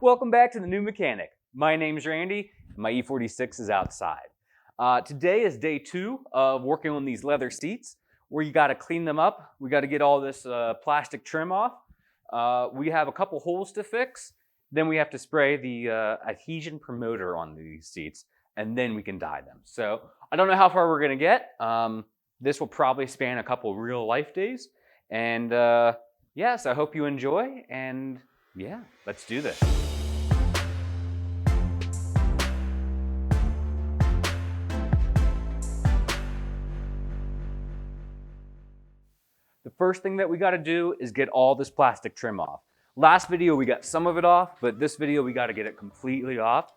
Welcome back to The New Mechanic. My name's Randy, and my E46 is outside. Today is day 2 of working on these leather seats, where you got to clean them up. We got to get all this plastic trim off. We have a couple holes to fix. Then we have to spray the adhesion promoter on these seats, and then we can dye them. So I don't know how far we're going to get. This will probably span a couple real life days. And yes, I hope you enjoy. And yeah, let's do this. The first thing that we got to do is get all this plastic trim off. Last video we got some of it off, but this video we got to get it completely off.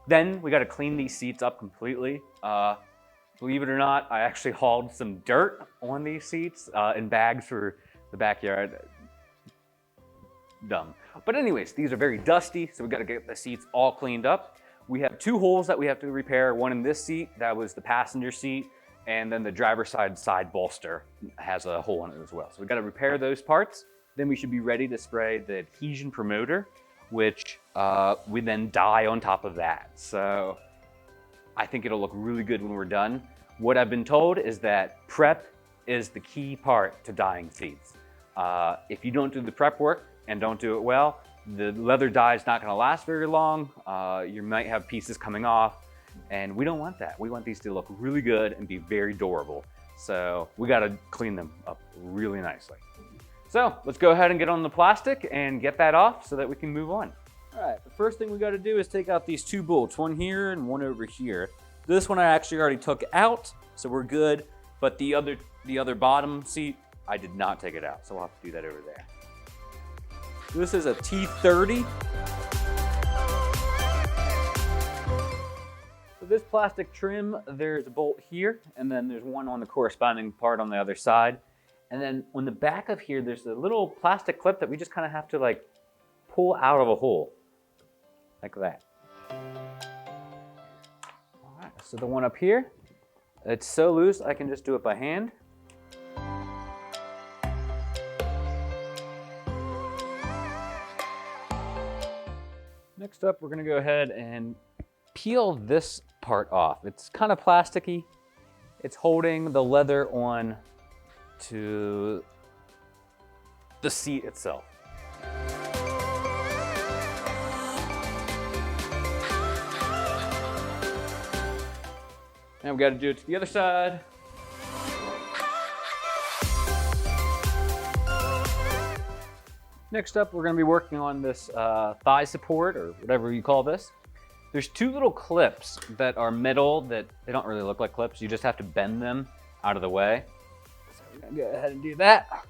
Then we got to clean these seats up completely. Believe it or not, I actually hauled some dirt on these seats in bags for the backyard. Dumb. But anyways, these are very dusty, so we got to get the seats all cleaned up. We have 2 holes that we have to repair. One in this seat, that was the passenger seat, and then the driver's side bolster has a hole in it as well. So we got to repair those parts. Then we should be ready to spray the adhesion promoter, which we then dye on top of that. So I think it'll look really good when we're done. What I've been told is that prep is the key part to dyeing seats. If you don't do the prep work and don't do it well, the leather dye is not going to last very long. You might have pieces coming off, and we don't want that. We want these to look really good and be very durable. So we got to clean them up really nicely. So let's go ahead and get on the plastic and get that off so that we can move on. All right, the first thing we got to do is take out these 2 bolts, one here and one over here. This one I actually already took out, so we're good. But the other bottom seat, I did not take it out, so we'll have to do that over there. This is a T30. So this plastic trim, there's a bolt here, and then there's one on the corresponding part on the other side. And then on the back of here, there's a little plastic clip that we just kind of have to like pull out of a hole, like that. All right, so the one up here, it's so loose, I can just do it by hand. Next up, we're gonna go ahead and peel this part off. It's kind of plasticky. It's holding the leather on to the seat itself. And we got to do it to the other side. Next up, we're going to be working on this thigh support, or whatever you call this. There's 2 little clips that are metal that they don't really look like clips. You just have to bend them out of the way. So we're going to go ahead and do that.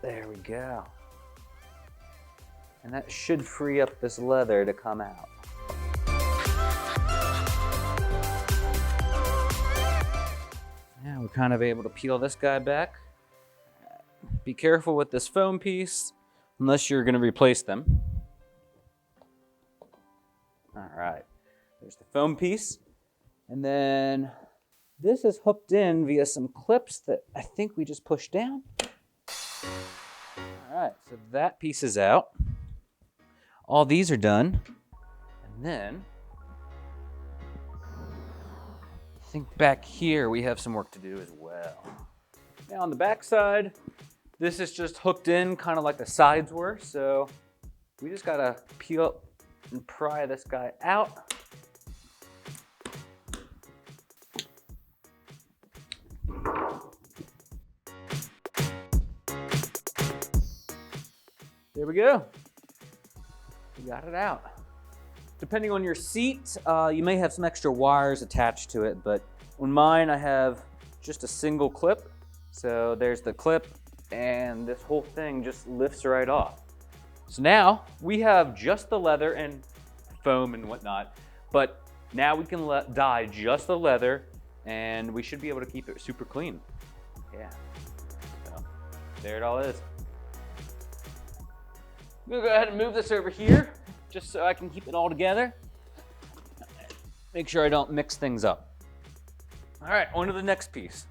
There we go. And that should free up this leather to come out. Now we're kind of able to peel this guy back. Be careful with this foam piece, unless you're going to replace them. All right, there's the foam piece. And then this is hooked in via some clips that I think we just pushed down. All right, so that piece is out. All these are done. And then I think back here we have some work to do as well. Now on the back side, this is just hooked in kind of like the sides were. So we just gotta peel and pry this guy out. There we go. We got it out. Depending on your seat, you may have some extra wires attached to it, but on mine I have just a single clip. So there's the clip, and this whole thing just lifts right off. So now we have just the leather and foam and whatnot, but now we can dye just the leather, and we should be able to keep it super clean. Yeah. So there it all is. I'm gonna go ahead and move this over here just so I can keep it all together. Make sure I don't mix things up. All right, on to the next piece.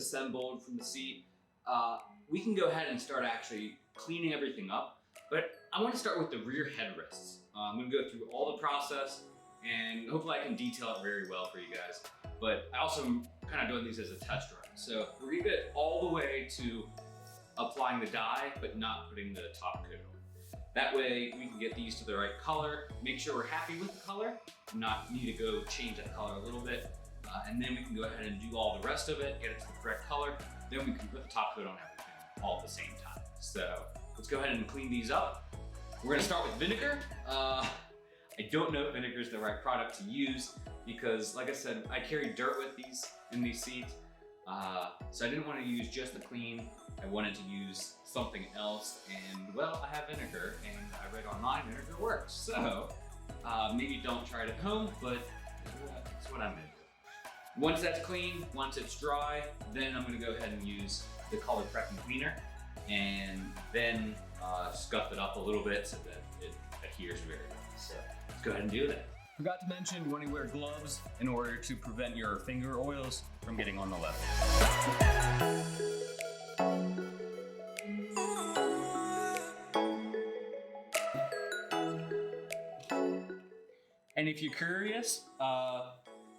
disassembled from the seat, we can go ahead and start actually cleaning everything up. But I want to start with the rear headrests. I'm going to go through all the process and hopefully I can detail it very well for you guys. But I also am kind of doing these as a test run. So we're going to get all the way to applying the dye, but not putting the top coat on. That way we can get these to the right color, make sure we're happy with the color, not need to go change that color a little bit. And then we can go ahead and do all the rest of it, get it to the correct color. Then we can put the top coat on everything all at the same time. So let's go ahead and clean these up. We're gonna start with vinegar. I don't know if vinegar is the right product to use because, like I said, I carry dirt with these in these seats. So I didn't want to use just the clean. I wanted to use something else, and well, I have vinegar, and I read online vinegar works. So maybe don't try it at home, but that's what I'm gonna do. Once that's clean, once it's dry, then I'm gonna go ahead and use the color prep and cleaner, and then scuff it up a little bit so that it adheres very well. So let's go ahead and do that. Forgot to mention, you want to wear gloves in order to prevent your finger oils from getting on the leather. And if you're curious,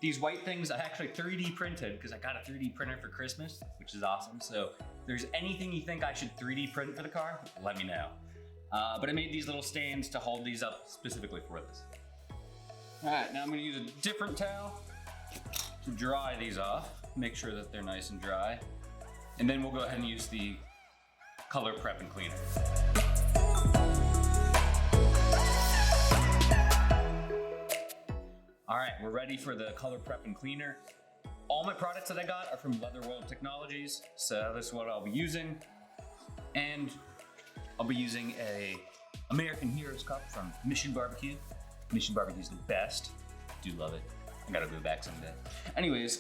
these white things I actually 3D printed because I got a 3D printer for Christmas, which is awesome. So if there's anything you think I should 3D print for the car, let me know. But I made these little stands to hold these up specifically for this. All right, now I'm gonna use a different towel to dry these off, make sure that they're nice and dry. And then we'll go ahead and use the color prep and cleaner. All right, we're ready for the color prep and cleaner. All my products that I got are from LiQWYD Technologies, so this is what I'll be using. And I'll be using a American Heroes cup from Mission Barbecue. Mission Barbecue is the best. Do love it. I gotta go back someday. Anyways,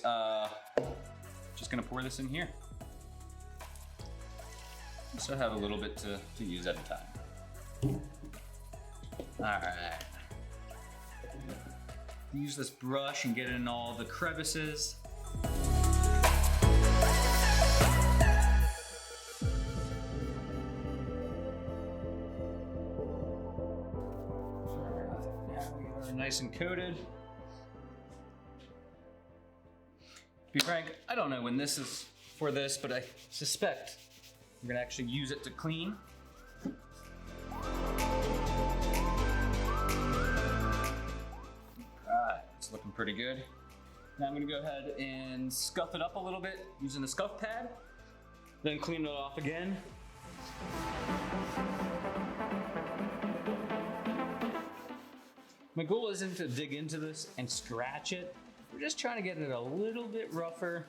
just gonna pour this in here. So I have a little bit to use at a time. All right. Use this brush and get in all the crevices. Nice and coated. To be frank, I don't know when this is for this, but I suspect we're gonna actually use it to clean. Alright, it's looking pretty good. Now I'm gonna go ahead and scuff it up a little bit using the scuff pad, then clean it off again. My goal isn't to dig into this and scratch it. We're just trying to get it a little bit rougher.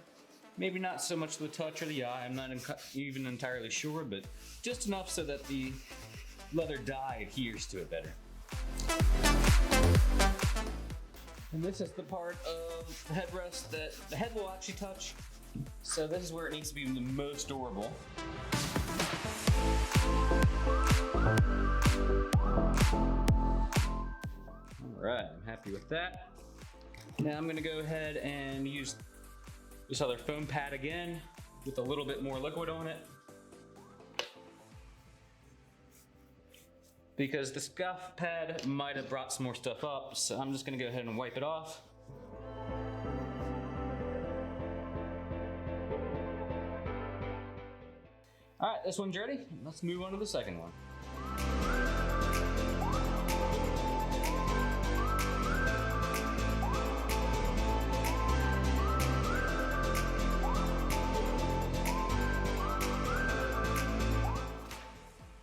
Maybe not so much the touch or the eye, I'm not even entirely sure, but just enough so that the leather dye adheres to it better. And this is the part of the headrest that the head will actually touch. So this is where it needs to be the most durable. All right, I'm happy with that. Now I'm gonna go ahead and use this other foam pad again with a little bit more liquid on it. Because the scuff pad might have brought some more stuff up, so I'm just gonna go ahead and wipe it off. All right, this one's ready. Let's move on to the second one.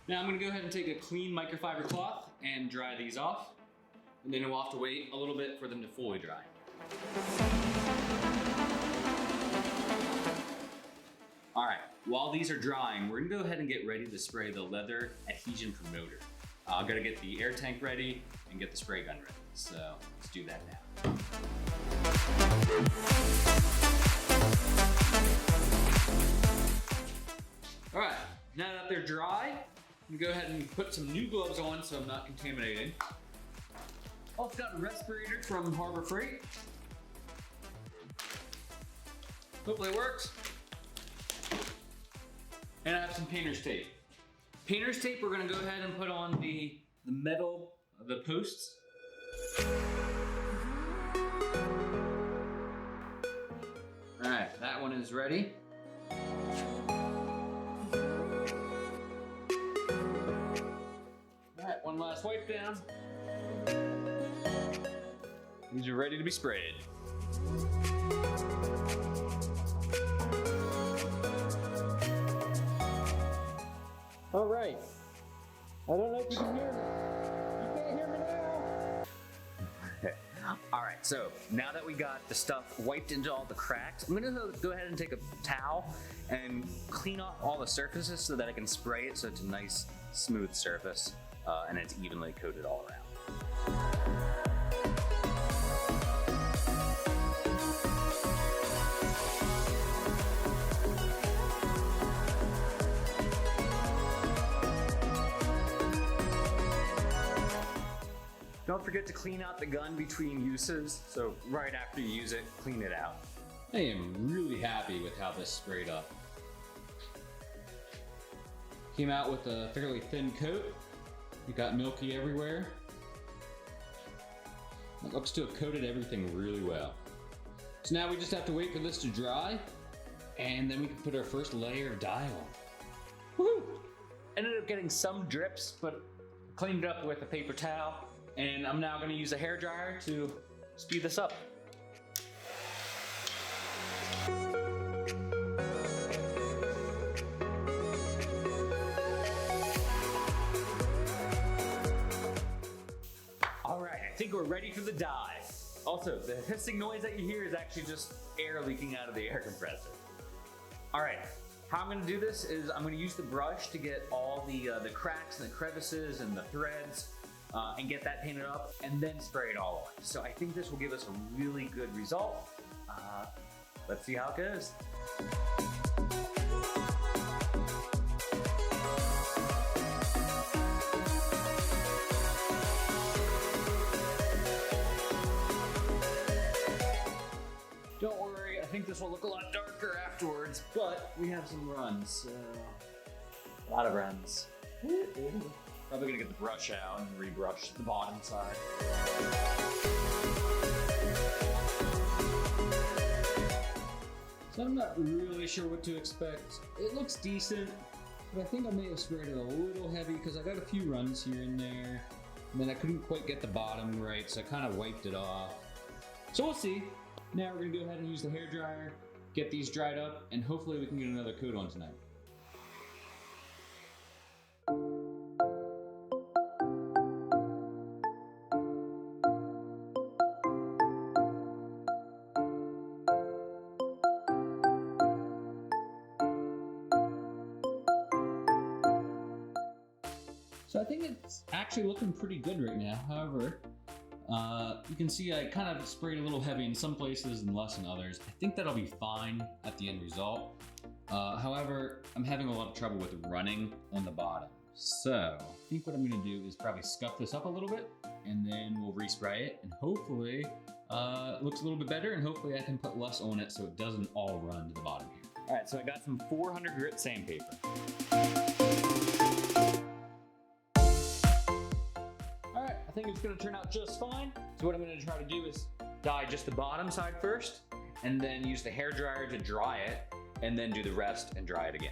Now I'm gonna go ahead and take a clean microfiber cloth and dry these off. And then we'll have to wait a little bit for them to fully dry. All right, while these are drying, we're gonna go ahead and get ready to spray the leather adhesion promoter. I've gotta get the air tank ready and get the spray gun ready. So let's do that now. All right, now that they're dry, I'm gonna go ahead and put some new gloves on so I'm not contaminating. Also got a respirator from Harbor Freight. Hopefully it works. And I have some painter's tape. Painter's tape, we're gonna go ahead and put on the metal, the posts. All right, that one is ready. All right, one last wipe down. These are ready to be sprayed. All right. I don't know if you can hear me. You can't hear me now. All right, so now that we got the stuff wiped into all the cracks, I'm gonna go ahead and take a towel and clean off all the surfaces so that I can spray it so it's a nice smooth surface and it's evenly coated all around. Don't forget to clean out the gun between uses, so right after you use it, clean it out. I am really happy with how this sprayed up. Came out with a fairly thin coat. It got milky everywhere. It looks to have coated everything really well. So now we just have to wait for this to dry, and then we can put our first layer of dye on. Woohoo! Ended up getting some drips, but cleaned it up with a paper towel. And I'm now going to use a hairdryer to speed this up. All right, I think we're ready for the dye. Also, the hissing noise that you hear is actually just air leaking out of the air compressor. All right, how I'm going to do this is I'm going to use the brush to get all the cracks and the crevices and the threads and get that painted up, and then spray it all on. So I think this will give us a really good result. Let's see how it goes. Don't worry, I think this will look a lot darker afterwards, but we have some runs, so a lot of runs. Probably gonna get the brush out and rebrush the bottom side. So I'm not really sure what to expect. It looks decent, but I think I may have sprayed it a little heavy because I got a few runs here and there. And then I couldn't quite get the bottom right, so I kind of wiped it off. So we'll see. Now we're gonna go ahead and use the hairdryer, get these dried up, and hopefully we can get another coat on tonight. So I think it's actually looking pretty good right now. However, you can see I kind of sprayed a little heavy in some places and less in others. I think that'll be fine at the end result. However, I'm having a lot of trouble with running on the bottom. So I think what I'm gonna do is probably scuff this up a little bit and then we'll respray it and hopefully it looks a little bit better and hopefully I can put less on it so it doesn't all run to the bottom here. All right, so I got some 400 grit sandpaper. I think it's gonna turn out just fine. So what I'm gonna try to do is dye just the bottom side first, and then use the hairdryer to dry it, and then do the rest and dry it again.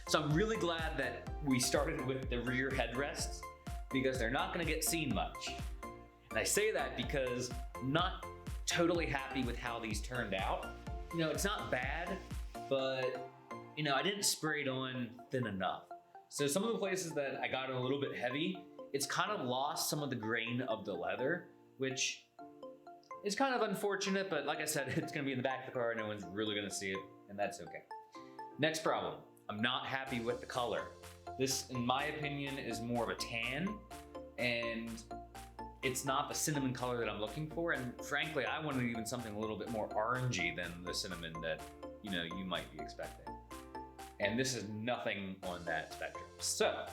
So I'm really glad that we started with the rear headrests because they're not gonna get seen much. And I say that because I'm not totally happy with how these turned out. You know, it's not bad, but you know, I didn't spray it on thin enough. So some of the places that I got it a little bit heavy, it's kind of lost some of the grain of the leather, which is kind of unfortunate, but like I said, it's gonna be in the back of the car, no one's really gonna see it, and that's okay. Next problem. I'm not happy with the color. This, in my opinion, is more of a tan, and it's not the cinnamon color that I'm looking for. And frankly, I wanted even something a little bit more orangey than the cinnamon that, you know, you might be expecting. And this is nothing on that spectrum. So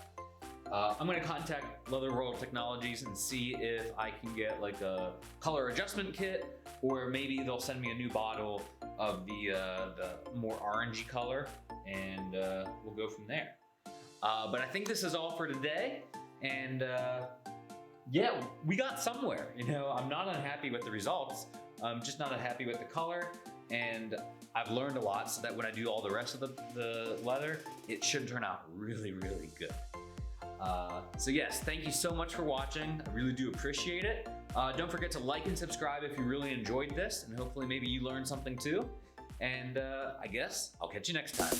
I'm gonna contact Leather World Technologies and see if I can get like a color adjustment kit, or maybe they'll send me a new bottle of the more orangey color, and we'll go from there. But I think this is all for today, and yeah, we got somewhere. You know, I'm not unhappy with the results. I'm just not unhappy with the color, and I've learned a lot so that when I do all the rest of the leather, it should turn out really, really good. So yes, thank you so much for watching. I really do appreciate it. Don't forget to like and subscribe if you really enjoyed this, and hopefully maybe you learned something too. And I guess I'll catch you next time.